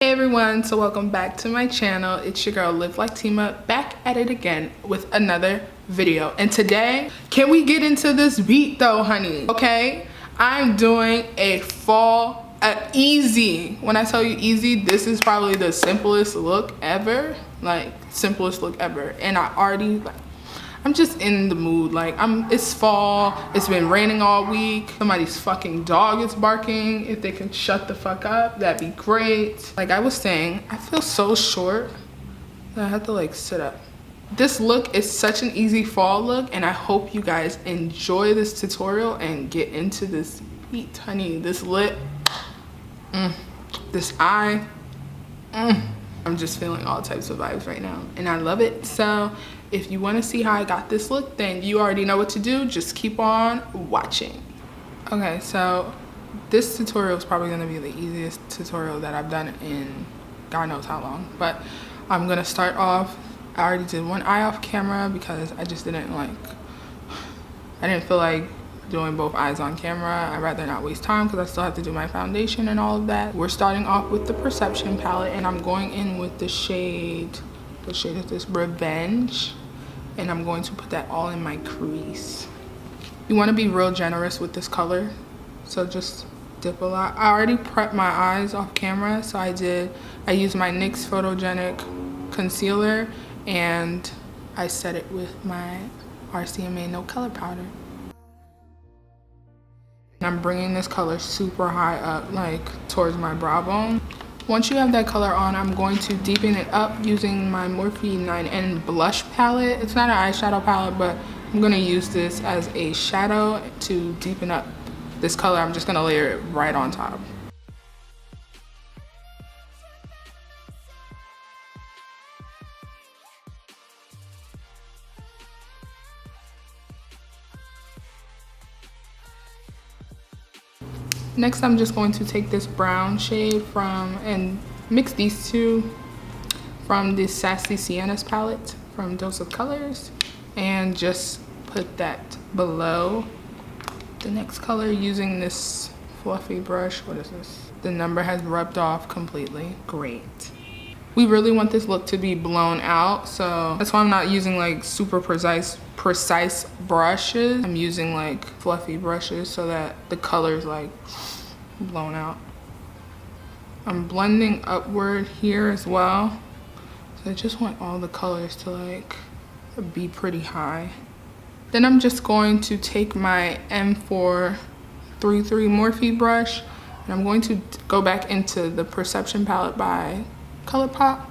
Hey everyone, so welcome back to my channel. It's your girl Liveliketima, back at it again with another video. And today, can we get into this beat though, honey? Okay, I'm doing a fall easy. When I tell you easy, this is probably the simplest look ever. Like, simplest look ever. And I already, I'm just in the mood. Like, it's fall, it's been raining all week. Somebody's fucking dog is barking. If they can shut the fuck up, that'd be great. Like I was saying, I feel so short that I have to like sit up. This look is such an easy fall look, and I hope you guys enjoy this tutorial and get into this beat, honey. This lip, this eye, I'm just feeling all types of vibes right now, and I love it. So if you want to see how I got this look, then you already know what to do. Just keep on watching. Okay, so this tutorial is probably going to be the easiest tutorial that I've done in God knows how long. But I'm going to start off. I already did one eye off camera because I just didn't feel like doing both eyes on camera. I'd rather not waste time because I still have to do my foundation and all of that. We're starting off with the Perception palette, and I'm going in with the shade is this Revenge, and I'm going to put that all in my crease. You want to be real generous with this color, so just dip a lot. I already prepped my eyes off camera, so I used my NYX Photogenic concealer, and I set it with my RCMA no color powder. I'm bringing this color super high up, like towards my brow bone. Once you have that color on, I'm going to deepen it up using my Morphe 9N blush palette. It's not an eyeshadow palette, but I'm going to use this as a shadow to deepen up this color. I'm just going to layer it right on top. Next, I'm just going to take this brown shade and mix these two from the Sassy Sienna's palette from Dose of Colors, and just put that below the next color using this fluffy brush. What is this? The number has rubbed off completely. Great. We really want this look to be blown out, so that's why I'm not using like super precise brushes. I'm using like fluffy brushes so that the color's like blown out. I'm blending upward here as well, so I just want all the colors to like be pretty high. Then I'm just going to take my M433 Morphe brush, and I'm going to go back into the Perception palette by ColourPop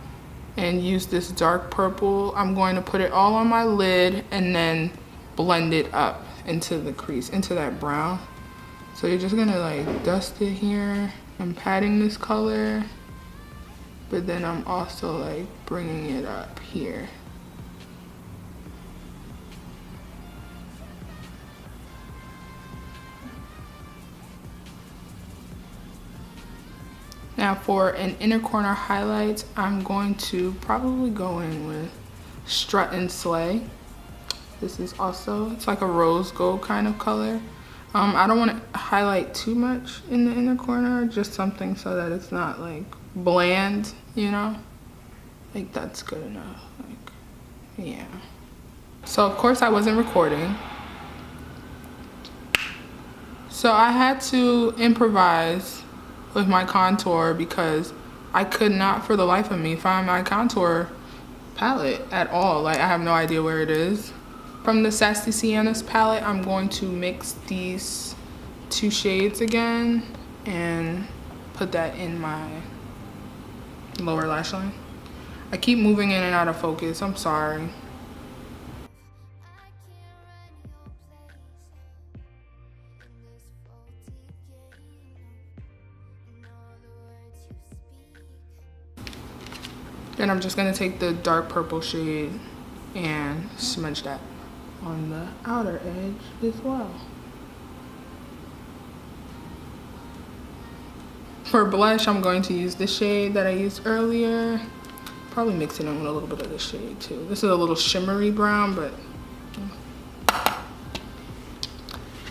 and use this dark purple. I'm going to put it all on my lid and then blend it up into the crease, into that brown. So you're just gonna like dust it here. I'm patting this color, but then I'm also like bringing it up here. Now for an inner corner highlight, I'm going to probably go in with Strut and Slay. This is also, it's like a rose gold kind of color. I don't want to highlight too much in the inner corner, just something so that it's not like bland, you know? Like that's good enough, like, yeah. So of course I wasn't recording. So I had to improvise with my contour because I could not for the life of me find my contour palette at all. Like I have no idea where it is. From the Sassy Sienna's palette, I'm going to mix these two shades again and put that in my lower lash line. I keep moving in and out of focus, I'm sorry. Then I'm just gonna take the dark purple shade and smudge that on the outer edge as well. For blush, I'm going to use the shade that I used earlier. Probably mix it in with a little bit of this shade too. This is a little shimmery brown, but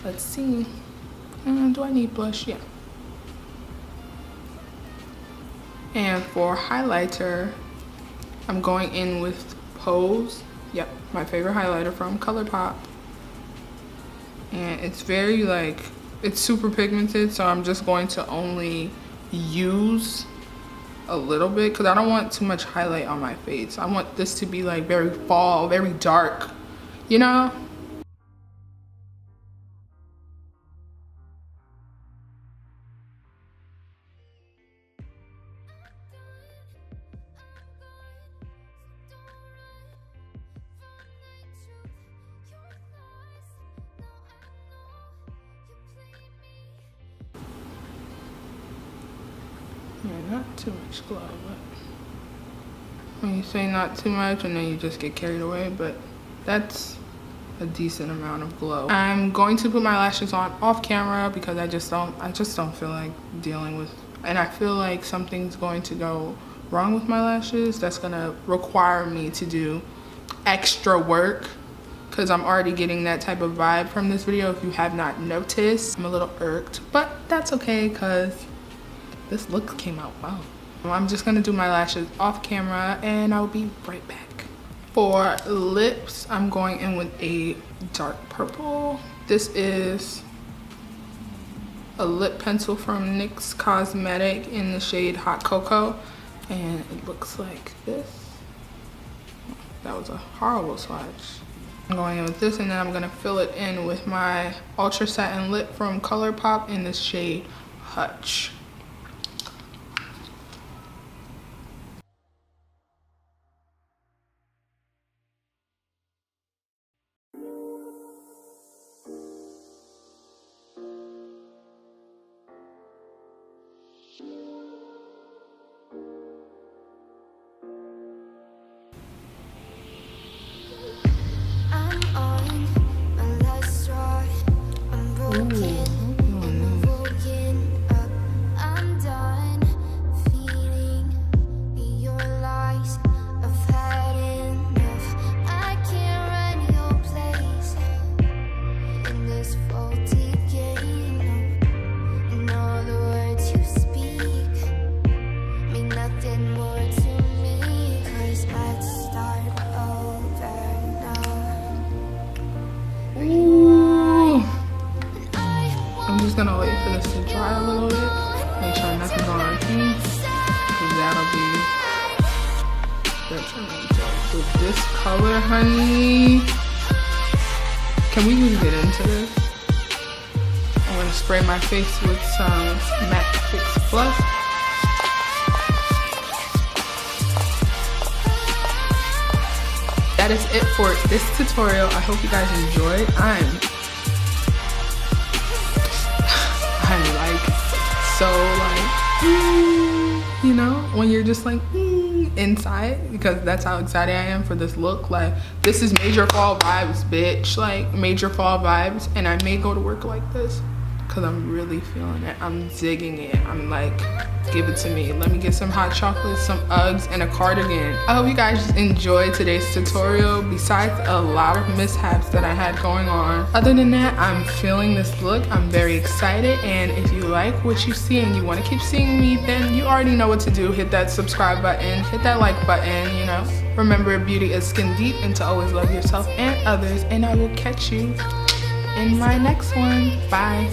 let's see. Do I need blush? Yeah. And for highlighter, I'm going in with Pose. Yep, my favorite highlighter from ColourPop. And it's very like, it's super pigmented, so I'm just going to only use a little bit because I don't want too much highlight on my face. I want this to be like very fall, very dark, you know? Yeah, not too much glow, but when you say not too much and then you just get carried away, but that's a decent amount of glow. I'm going to put my lashes on off camera because I just don't feel like dealing with, and I feel like something's going to go wrong with my lashes that's gonna require me to do extra work because I'm already getting that type of vibe from this video. If you have not noticed, I'm a little irked, but that's okay because this look came out well. I'm just gonna do my lashes off camera and I'll be right back. For lips, I'm going in with a dark purple. This is a lip pencil from NYX Cosmetic in the shade Hot Cocoa. And it looks like this. That was a horrible swatch. I'm going in with this and then I'm gonna fill it in with my Ultra Satin Lip from ColourPop in the shade Hutch. Gonna wait for this to dry a little bit, make sure nothing's on our teeth, because that'll be detrimental. With this color, honey, can we just get into this? I'm gonna spray my face with some Matte Fix Plus. That is it for this tutorial. I hope you guys enjoyed. I'm like so like, you know, when you're just like inside, because that's how excited I am for this look. Like, this is major fall vibes, bitch. Like, major fall vibes. And I may go to work like this because I'm really feeling it. I'm digging it. I'm like, give it to me. Let me get some hot chocolate, some Uggs, and a cardigan. I hope you guys enjoyed today's tutorial. Besides a lot of mishaps that I had going on, other than that, I'm feeling this look. I'm very excited, and if you like what you see and you want to keep seeing me, then you already know what to do. Hit that subscribe button, hit that like button, you know. Remember, beauty is skin deep, and to always love yourself and others, and I will catch you in my next one. Bye.